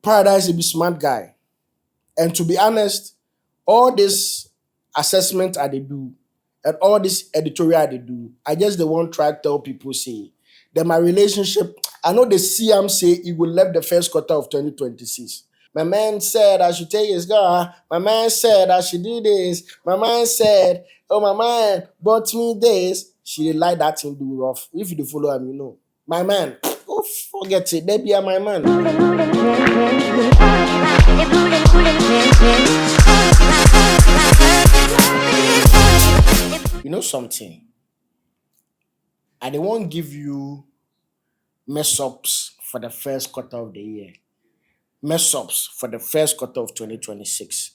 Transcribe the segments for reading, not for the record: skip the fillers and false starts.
Paradise is a smart guy. And to be honest, all this assessment I they do and all this editorial I they do, I just the one try to tell people say that my relationship, I know the CM say it will left the first quarter of 2026. My man said I should take his girl. My man said I should do this. My man said, oh, my man bought me this. She like that thing do rough. If you do follow him, you know. My man, oh, forget it. They be my man. You know something? I don't want give you mess ups for the first quarter of the year. Mess ups for the first quarter of 2026.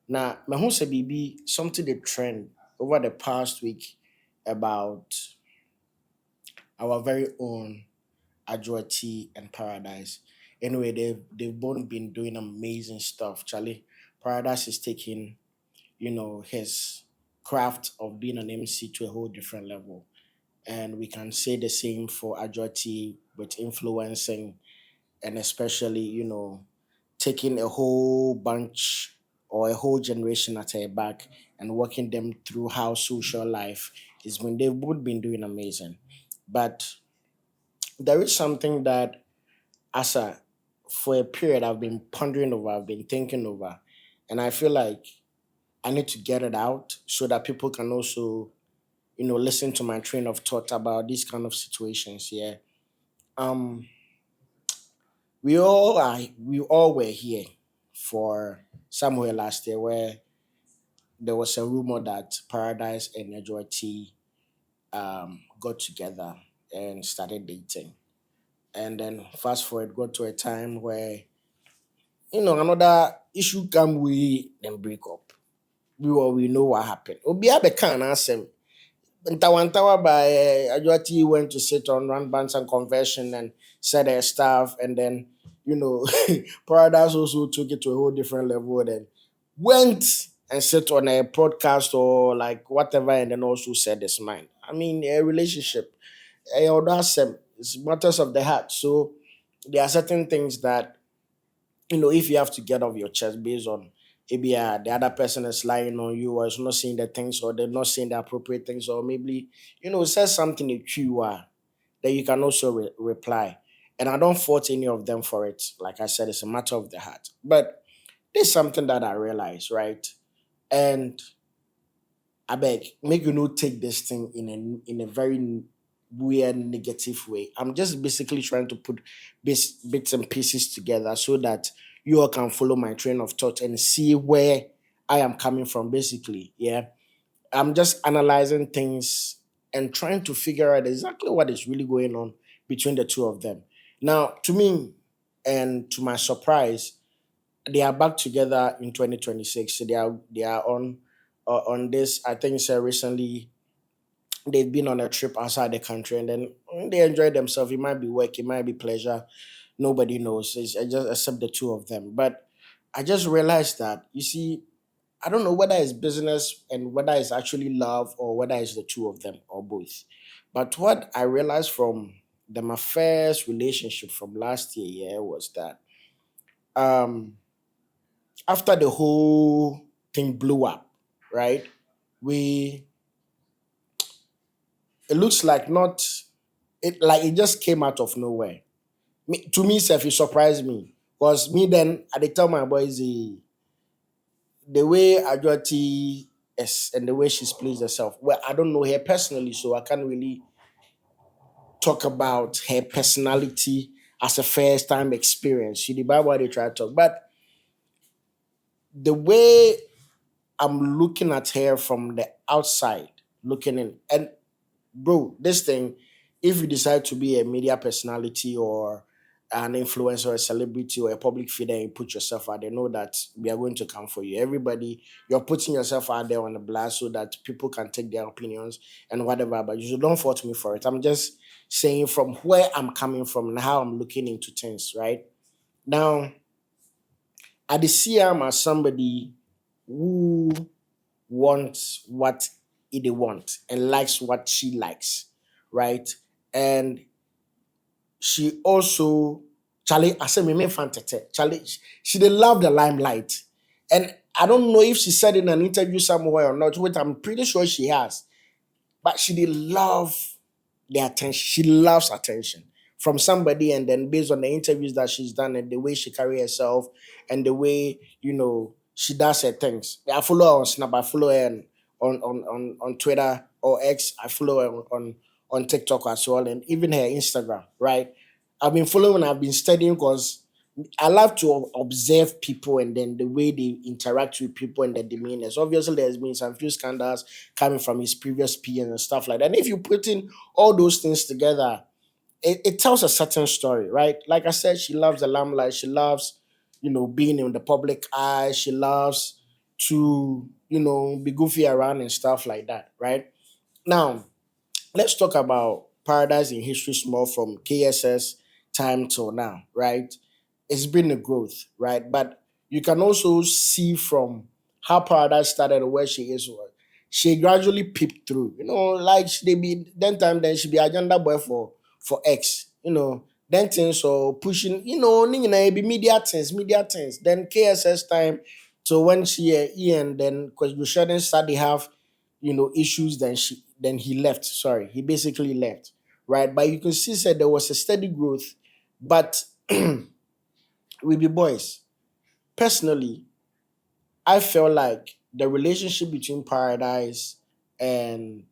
Now, my home say BB something they trend over the past week about our very own Adjoa Tee and Paradise. Anyway, they've both been doing amazing stuff. Charlie, Paradise is taking, his craft of being an MC to a whole different level. And we can say the same for Adjoa Tee with influencing and especially, taking a whole bunch or a whole generation at her back and walking them through how social life is when they've both been doing amazing. But there is something that as a for a period I've been pondering over, I've been thinking over, and I feel like I need to get it out so that people can also, listen to my train of thought about these kind of situations. Yeah. Um we all were here for somewhere last year where there was a rumor that Paradise and Adjoa T got together and started dating. And then fast forward, got to a time where, another issue come we then break up. We know what happened. Obi Abeka and Asem. Ntawantawa by Adjoa T went to sit on Run Bands and Conversion and said her stuff. And then, you know, Paradise also took it to a whole different level. And went and sit on a podcast or like whatever and then also said his mind. I mean, a relationship, it's matters of the heart. So there are certain things that, if you have to get off your chest based on maybe the other person is lying on you or is not saying the things or they're not saying the appropriate things or maybe, says something that you are, that you can also reply. And I don't fault any of them for it. Like I said, it's a matter of the heart. But there's something that I realized, right? And I beg, make you not take this thing in a very weird negative way. I'm just basically trying to put bits and pieces together so that you all can follow my train of thought and see where I am coming from, basically. Yeah. I'm just analyzing things and trying to figure out exactly what is really going on between the two of them. Now, to me, and to my surprise, they are back together in 2026. So they are on this. I think so recently they've been on a trip outside the country and then they enjoy themselves. It might be work, it might be pleasure. Nobody knows. It's just except the two of them. But I just realized that you see, I don't know whether it's business and whether it's actually love or whether it's the two of them or both. But what I realized from my first relationship from last year, yeah, was that um after the whole thing blew up, right? We It looks like not it just came out of nowhere. To me, self, it surprised me. Because me then I dey tell my boys the way Adjoa is and the way she's pleased herself. Well, I don't know her personally, so I can't really talk about her personality as a first time experience. You the Bible they try to talk. But the way I'm looking at her from the outside, looking in, and bro, this thing, if you decide to be a media personality or an influencer or a celebrity or a public figure and you put yourself out there, know that we are going to come for you. Everybody, you're putting yourself out there on the blast so that people can take their opinions and whatever, but you should don't fault me for it. I'm just saying from where I'm coming from and how I'm looking into things, right? Now, I see him as somebody who wants what they want and likes what she likes, right? And she also Charlie, I said, me fantete. Charlie, she did love the limelight. And I don't know if she said in an interview somewhere or not, which I'm pretty sure she has, but she did love the attention. She loves attention from somebody, and then based on the interviews that she's done and the way she carry herself and the way she does her things. I follow her on Snap. I follow her on Twitter or X. I follow her on TikTok as well, and even her Instagram. Right. I've been following. I've been studying because I love to observe people and then the way they interact with people and their demeanors. Obviously, there's been some few scandals coming from his previous PN and stuff like that. And if you put in all those things together, it tells a certain story, right? Like I said, she loves the limelight. She loves, being in the public eye. She loves to, be goofy around and stuff like that, right? Now, let's talk about Paradise in history small from KSS time till now, right? It's been a growth, right? But you can also see from how Paradise started and where she is. She gradually peeped through, like they be then time then she be agenda boy for X, then things so pushing, be media things. Then KSS time, so when she Ian, then because you shouldn't start they have issues, then he left. Sorry, he basically left, right? But you can see said there was a steady growth, but we be boys. Personally, I felt like the relationship between Paradise and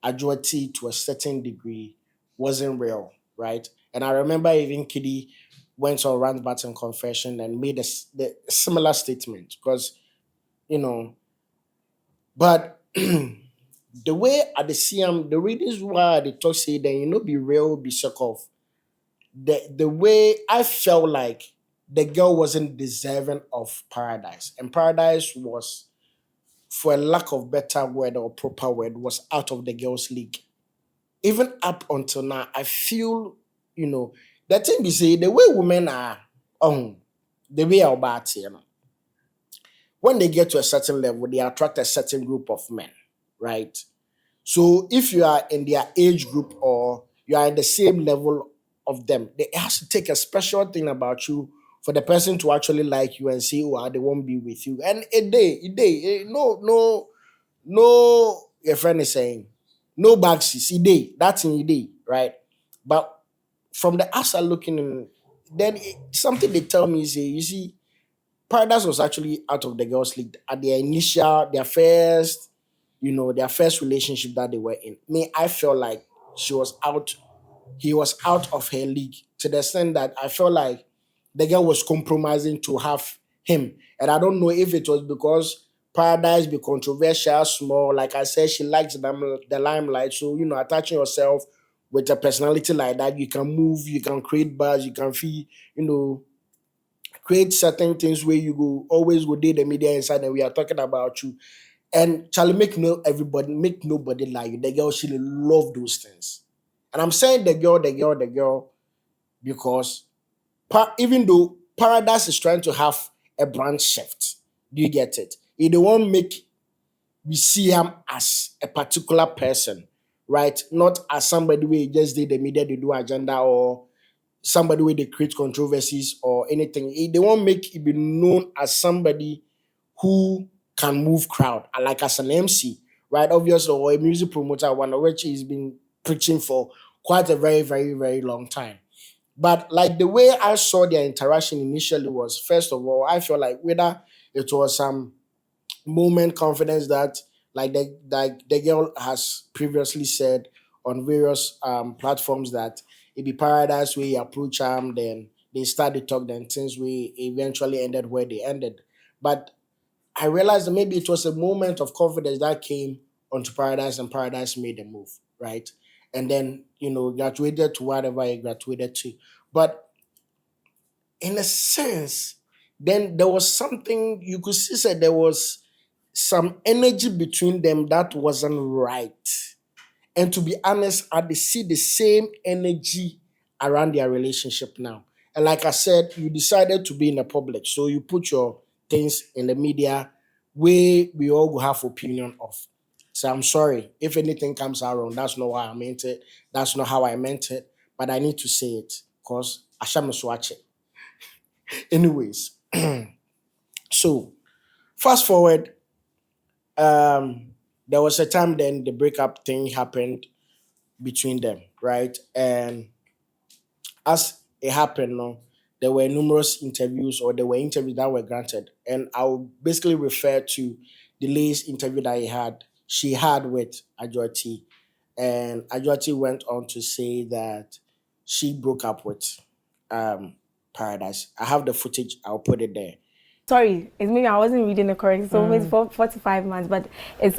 Adjoa Tee to a certain degree wasn't real, right? And I remember even Kiddy went on Rand Button confession and made the similar statement because, you know, but the way I dey see am, the reasons why I dey talk say then be real, be suck off. The way I felt like the girl wasn't deserving of Paradise, and Paradise was, for a lack of better word or proper word, was out of the girls' league. Even up until now, I feel the thing be say the way women are, um, the way are bad, when they get to a certain level, they attract a certain group of men, right? So if you are in their age group or you are in the same level of them, they has to take a special thing about you for the person to actually like you and say, oh, they won't be with you. And no, your friend is saying, no backseas, a day, that's in a day, right? But from the outside looking in, then something they tell me is, you see, Paradise was actually out of the girls' league at their first relationship that they were in. Me, I felt like she was out, he was out of her league to the extent that I felt like the girl was compromising to have him. And I don't know if it was because Paradise be controversial, small. Like I said, she likes the limelight. So, attaching yourself with a personality like that, you can move, you can create buzz, you can feel, you know, create certain things where you go always go date the media inside and we are talking about you. And Charlie, make nobody lie you. The girl she love those things. And I'm saying the girl, because even though Paradise is trying to have a brand shift, do you get it? It don't want make we see him as a particular person, right? Not as somebody who just did the media, they do agenda, or somebody where they create controversies or anything. They won't make it be known as somebody who can move crowd, like as an MC, right? Obviously, or a music promoter, one of which he's been preaching for quite a very, very, very long time. But like the way I saw their interaction initially was, first of all, I feel like whether it was some moment confidence that like the girl has previously said on various platforms that it be Paradise where you approach them, then they start to talk, then things we eventually ended where they ended. But I realized that maybe it was a moment of confidence that came onto Paradise and Paradise made a move, right? And then, graduated to whatever he graduated to. But in a sense, then there was something you could see said there was some energy between them that wasn't right. And to be honest, I see the same energy around their relationship now. And like I said, you decided to be in the public. So you put your things in the media where we all go have opinion of. So I'm sorry. If anything comes out wrong, that's not why I meant it. That's not how I meant it. But I need to say it because Asham Swache. Anyways, so fast forward, there was a time then the breakup thing happened between them, right? And as it happened, no, there were numerous interviews or there were interviews that were granted. And I'll basically refer to the latest interview that she had with Adjoa Tee. And Adjoa Tee went on to say that she broke up with um, Paradise. I have the footage, I'll put it there. Sorry, it's maybe I wasn't reading it correct. So it's 4 to 5 months, but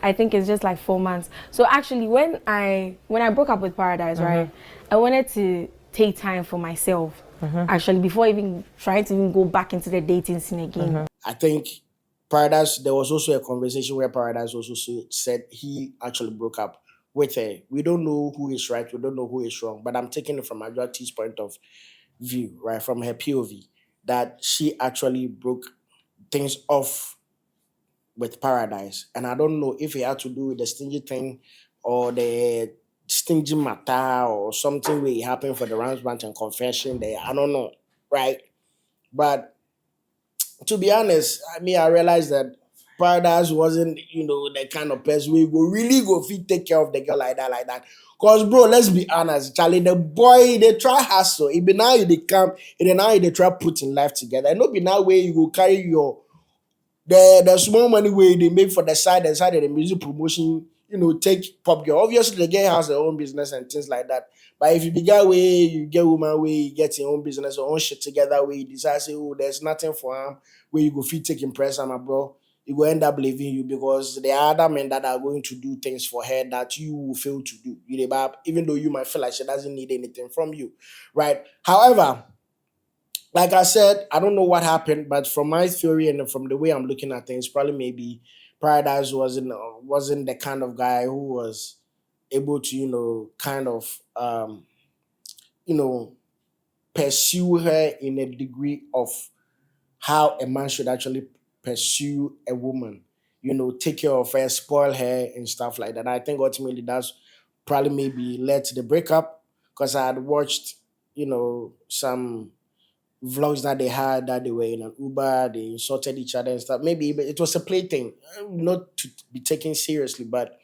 I think it's just like 4 months. So actually, when I broke up with Paradise, right, I wanted to take time for myself. Actually, before even trying to even go back into the dating scene again. I think Paradise, there was also a conversation where Paradise also said he actually broke up with her. We don't know who is right, we don't know who is wrong, but I'm taking it from Adjoa Tee's point of view, right, from her POV, that she actually broke things off with Paradise. And I don't know if it had to do with the stingy thing or the stingy matter or something where it happened for the Ramsband and confession there. I don't know, right? But to be honest, I realized that Paradise wasn't, the kind of person we go really go fit take care of the girl like that, like that. Cause bro, let's be honest, Charlie, the boy they try hustle. It be now they come, and then now they try putting life together. And not be now where you go carry your the small money way they make for the side and side of the music promotion, take pop girl. Obviously, the girl has their own business and things like that. But if you be guy way, you get woman way, you get your own business, your own shit together, where you decide say, oh, there's nothing for him, where you go fit take impress him, bro. You go end up leaving you because there are other men that are going to do things for her that you will fail to do. Even though you might feel like she doesn't need anything from you, right? However, like I said, I don't know what happened, but from my theory and from the way I'm looking at things, probably maybe Paradise wasn't the kind of guy who was able to, kind of you know, pursue her in a degree of how a man should actually pursue a woman. Take care of her, spoil her, and stuff like that. I think ultimately that's probably maybe led to the breakup because I had watched, some vlogs that they had that they were in an Uber, they insulted each other and stuff. Maybe it was a plaything, not to be taken seriously, but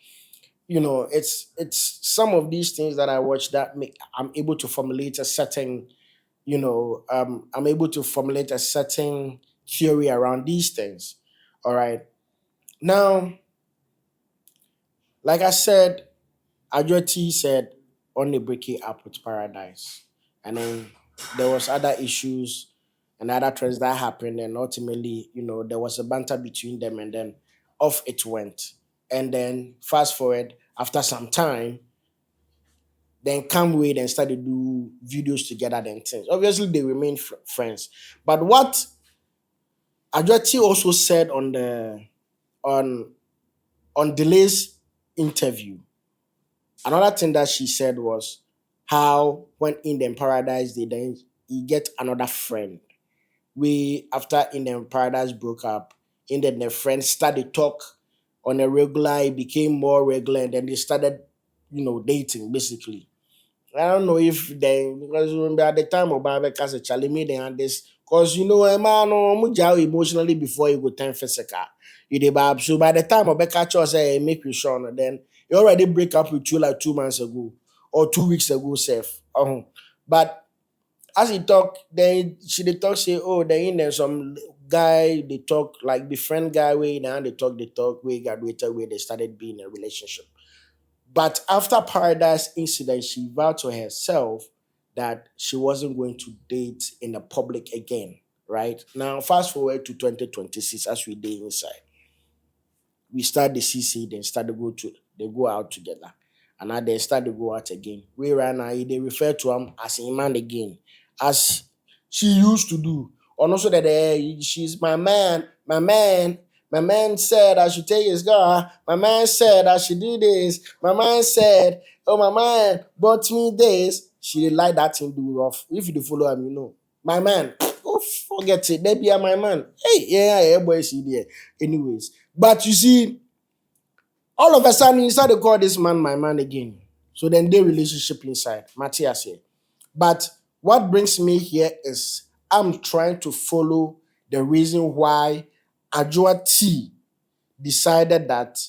it's some of these things that I watch that make I'm able to formulate a certain, I'm able to formulate a certain theory around these things. All right. Now, like I said, Adjoa Tee said only breaking up with Paradise. And then there was other issues and other trends that happened. And ultimately, there was a banter between them and then off it went. And then fast forward, after some time, then come with and started to do videos together then things. Obviously, they remain friends. But what Adjoa Tee also said on on Delay's interview, another thing that she said was how when in them paradise they then he get another friend. We after in them paradise broke up, in then the friends started talk on a regular, it became more regular, and then they started, dating basically. I don't know if they because remember at the time of Babeka Charlie made they had this because a man muja emotionally before you go turn physical. You did bab. So by the time of Becca Cho say make you sure then he already break up with you like 2 months ago or 2 weeks ago, safe. But as he talk, then she they talk say, oh, then in there some guy they talk like the friend guy way now they talk, we graduated where they started being in a relationship. But after Paradise incident, she vowed to herself that she wasn't going to date in the public again. Right now, fast forward to 2026 as we did inside. We start the CC, then start to they go out together. And now they start to go out again. We right now they refer to him as a man again, as she used to do. And also that she's my man, my man. My man said I should take his girl. My man said I should do this. My man said, oh my man bought me this. She did like that thing do rough. If you follow him, My man, oh forget it. They be my man. Hey, yeah, boy, see there. Anyways. But you see, all of a sudden, he started to call this man my man again. So then they relationship inside. Matthias here. But What brings me here is I'm trying to follow the reason why Adjoa Tee decided that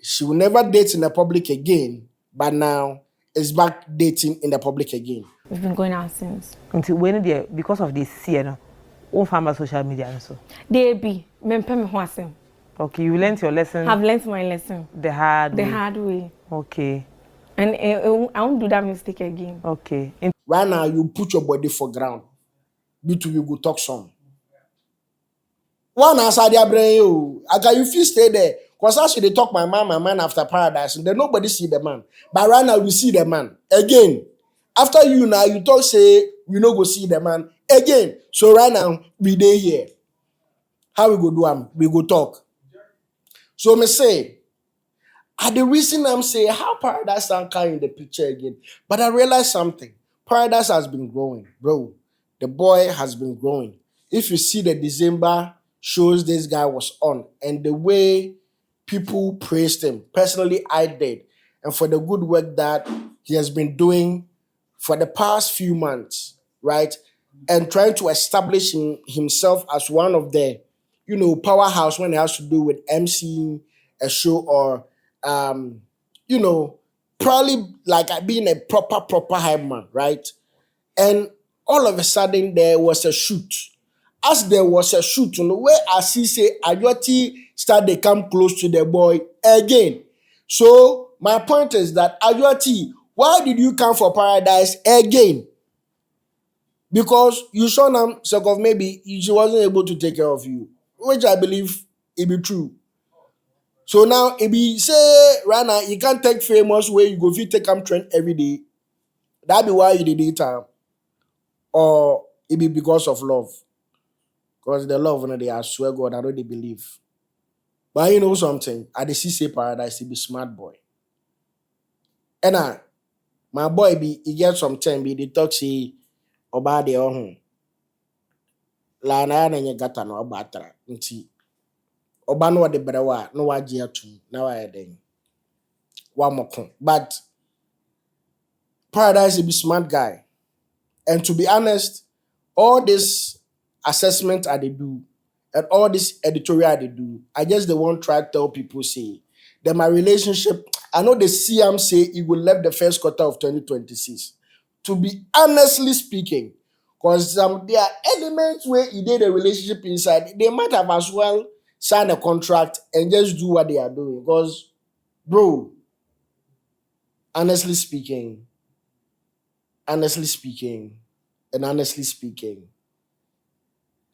she will never date in the public again, but now is back dating in the public again. We've been going out since. Until when they because of this year, no, on social media and so. They be me. Okay, you learned your lesson. I've learned my lesson. The hard way. Okay. And I won't do that mistake again. Okay. Right now, you put your body for ground. You two will go talk some. One answer their brain you. You feel stay there. Because as they talk my man after Paradise, and then nobody see the man. But right now we see the man. Again. After you now, you talk say we no go see the man. Again. So right now, we dey here. How we go do am? We go talk. So me say, the reason I'm saying how Paradise don't come in the picture again. But I realized something. Paradise has been growing, bro. The boy has been growing. If you see the December shows this guy was on and the way people praised him, personally I did, and for the good work that he has been doing for the past few months, right? And trying to establish himself as one of the, powerhouse when it has to do with emceeing a show or, probably like being a proper hype man, right? And all of a sudden there was a shoot. As there was a shoot, where I see say Adjoa Tee start to come close to the boy again. So my point is that Adjoa Tee, why did you come for Paradise again? Because you saw them, sake of maybe she wasn't able to take care of you, which I believe it be true. So now it be say right now you can't take famous where you go fit take trend every day. That be why you did it time. Or it be because of love. Because the love, they I swear God, I don't believe. But you know something, at the CC Paradise, he be smart boy. And my boy he get some time, they talk say about the home. La na na gata no obatra nti oba no de berewa no waje atum na wa eden wa moko. But Paradise be smart guy. And to be honest, all this assessment they do and all this editorial they do, I just they won't try to tell people say that my relationship, I know the CM say it will left the first quarter of 2026. To be honestly speaking, because there are elements where he did a relationship inside, they might have as well signed a contract and just do what they are doing. Because, bro, honestly speaking, and honestly speaking,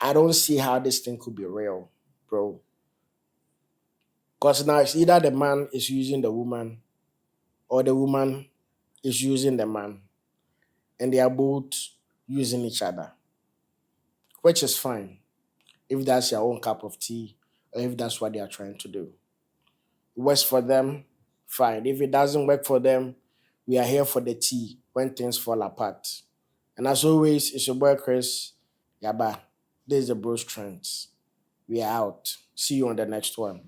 I don't see how this thing could be real, bro. Because now it's either the man is using the woman or the woman is using the man. And they are both using each other. Which is fine. If that's your own cup of tea or if that's what they are trying to do. It works for them, fine. If it doesn't work for them, we are here for the tea when things fall apart. And as always, it's your boy Chris. Yaba. This is the Bros Trends. We are out. See you on the next one.